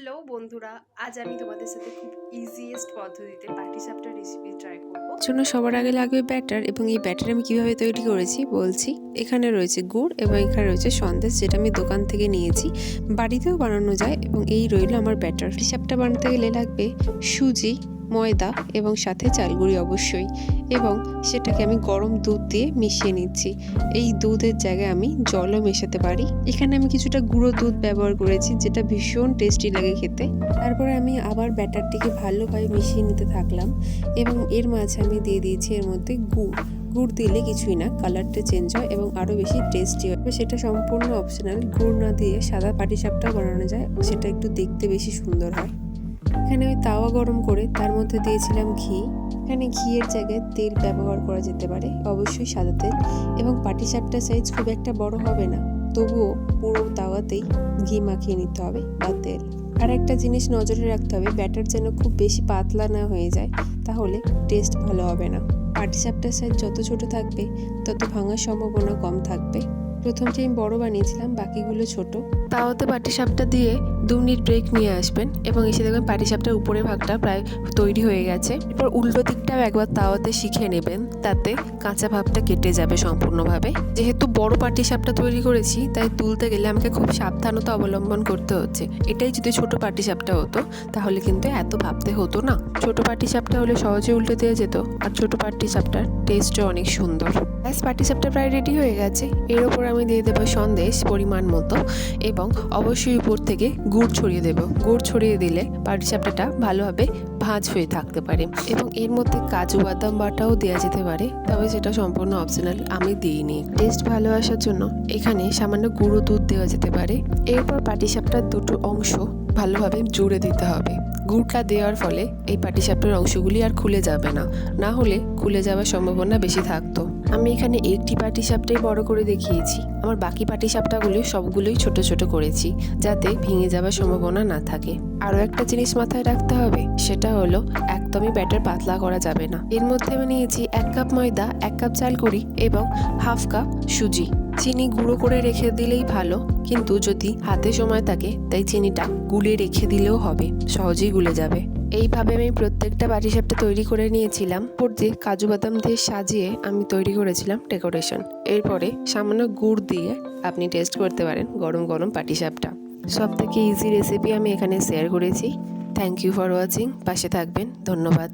Hello বন্ধুরা, আজ আমি তোমাদের সাথে খুব ইজিয়েস্ট পদ্ধতিতে পাটিসাপটা রেসিপি ট্রাই করব। জন্য সবার আগে লাগবে ব্যাটার, এবং এই ব্যাটার আমি কিভাবে তৈরি করেছি বলছি। এখানে রয়েছে গুড় এবং এখানে রয়েছে সন্দেশ, যেটা আমি দোকান থেকে নিয়েছি। বাড়িতেও বানানো যায়। এবং এই রইল আমার ব্যাটার। পাটিসাপটা বানাতে গেলে লাগবে সুজি, ময়দা এবং সাথে চালগুঁড়ি অবশ্যই, এবং সেটাকে আমি গরম দুধ দিয়ে মিশিয়ে নিচ্ছি। এই দুধের জায়গায় আমি জলও মেশাতে পারি। এখানে আমি কিছুটা গুঁড়ো দুধ ব্যবহার করেছি, যেটা ভীষণ টেস্টি লাগে খেতে। তারপরে আমি আবার ব্যাটারটিকে ভালোভাবে মিশিয়ে নিতে থাকলাম, এবং এর মাঝে আমি দিয়ে দিয়েছি এর মধ্যে গুড়। গুড় দিলে কিছুই না, কালারটা চেঞ্জ হয় এবং আরও বেশি টেস্টি হয়। সেটা সম্পূর্ণ অপশনাল। গুড় না দিয়ে সাদা পাটিসাপটাও বানানো যায়, সেটা একটু দেখতে বেশি সুন্দর হয়। এখানে আমি তাওয়া গরম করে তার মধ্যে দিয়েছিলাম ঘি। এখানে ঘিয়ের জায়গায় তেল ব্যবহার করা যেতে পারে, অবশ্যই সাদা তেল। এবং পাটিসাপটার সাইজ খুব একটা বড় হবে না, তবুও পুরো তাওয়াতেই ঘি মাখিয়ে নিতে হবে বা তেল। আর একটা জিনিস নজরে রাখতে হবে, ব্যাটার যেন খুব বেশি পাতলা না হয়ে যায়, তাহলে টেস্ট ভালো হবে না। পাটিসাপটার সাইজ যত ছোট থাকবে তত ভাঙার সম্ভাবনা কম থাকবে। প্রথমটি আমি বড় বানিয়েছিলাম, বাকিগুলো ছোট। তাওয়াতে পাটিসাপটা দিয়ে 2 মিনিট ব্রেক নিয়ে আসবেন, এবং এসে দেখবেন পাটিসাপটার উপরের ভাগটা প্রায় তৈরি হয়ে গেছে। এরপর উল্টো দিকটাও একবার তাওয়াতে শিখে নেবেন, তাতে কাঁচা ভাবটা কেটে যাবে সম্পূর্ণভাবে। যেহেতু বড় পাটিসাপটা তৈরি করেছি, তাই তুলতে গেলে আমাকে খুব সাবধানতা অবলম্বন করতে হচ্ছে। এটাই যদি ছোট পাটিসাপটা হতো তাহলে কিন্তু এত ভাবতে হতো না। ছোট পাটিসাপটা হলে সহজে উল্টে দেওয়া যেত, আর ছোট পাটিসাপটার টেস্টও অনেক সুন্দর। ব্যাস, পাটিসাপটা প্রায় রেডি হয়ে গেছে। এর ওপর আমি দিয়ে দেবো সন্দেশ পরিমাণ মতো, এবং অবশ্যই উপর থেকে গুড় ছড়িয়ে দেব। গুড় ছড়িয়ে দিলে পাটিসাপটাটা ভালোভাবে ভাঁজ হয়ে থাকতে পারে। এবং এর মধ্যে কাজু বাদাম বাটাও দেওয়া যেতে পারে, তবে সেটা সম্পূর্ণ অপশনাল, আমি দিইনি। টেস্ট ভালো আসার জন্য এখানে সামান্য গুঁড়ো দুধ দেওয়া যেতে পারে। এরপর পাটিসাপটার দুটো অংশ ভালোভাবে জুড়ে দিতে হবে। গুড়টা দেওয়ার ফলে এই পাটিসাপটার অংশগুলি আর খুলে যাবে না, না হলে খুলে যাওয়ার সম্ভাবনা বেশি থাকতো। আমি এখানে একটি পাটিসাপটাই বড় করে দেখিয়েছি, আমার বাকি পাটিসাপটাগুলি সবগুলোই ছোট ছোট করেছি, যাতে ভেঙে যাওয়ার সম্ভাবনা না থাকে। আরও একটা জিনিস মাথায় রাখতে হবে, সেটা হলো একদমই ব্যাটার পাতলা করা যাবে না। এর মধ্যে আমি নিয়েছি 1 কাপ ময়দা, 1 কাপ চালগুঁড়ি এবং হাফ কাপ সুজি। চিনি গুঁড়ো করে রেখে দিলেই ভালো, কিন্তু যদি হাতে সময় থাকে তাই চিনিটা গুলে রেখে দিলেও হবে, সহজেই গুলে যাবে। এইভাবে আমি প্রত্যেকটা পাটিসাপটা তৈরি করে নিয়েছিলাম। উপর দিয়ে কাজু বাদাম দিয়ে সাজিয়ে আমি তৈরি করেছিলাম ডেকোরেশন। এরপরে সামান্য গুড় দিয়ে আপনি টেস্ট করতে পারেন গরম গরম পাটিসাপটা। সব থেকে ইজি রেসিপি আমি এখানে শেয়ার করেছি। Thank you for watching. পাশে থাকবেন। ধন্যবাদ।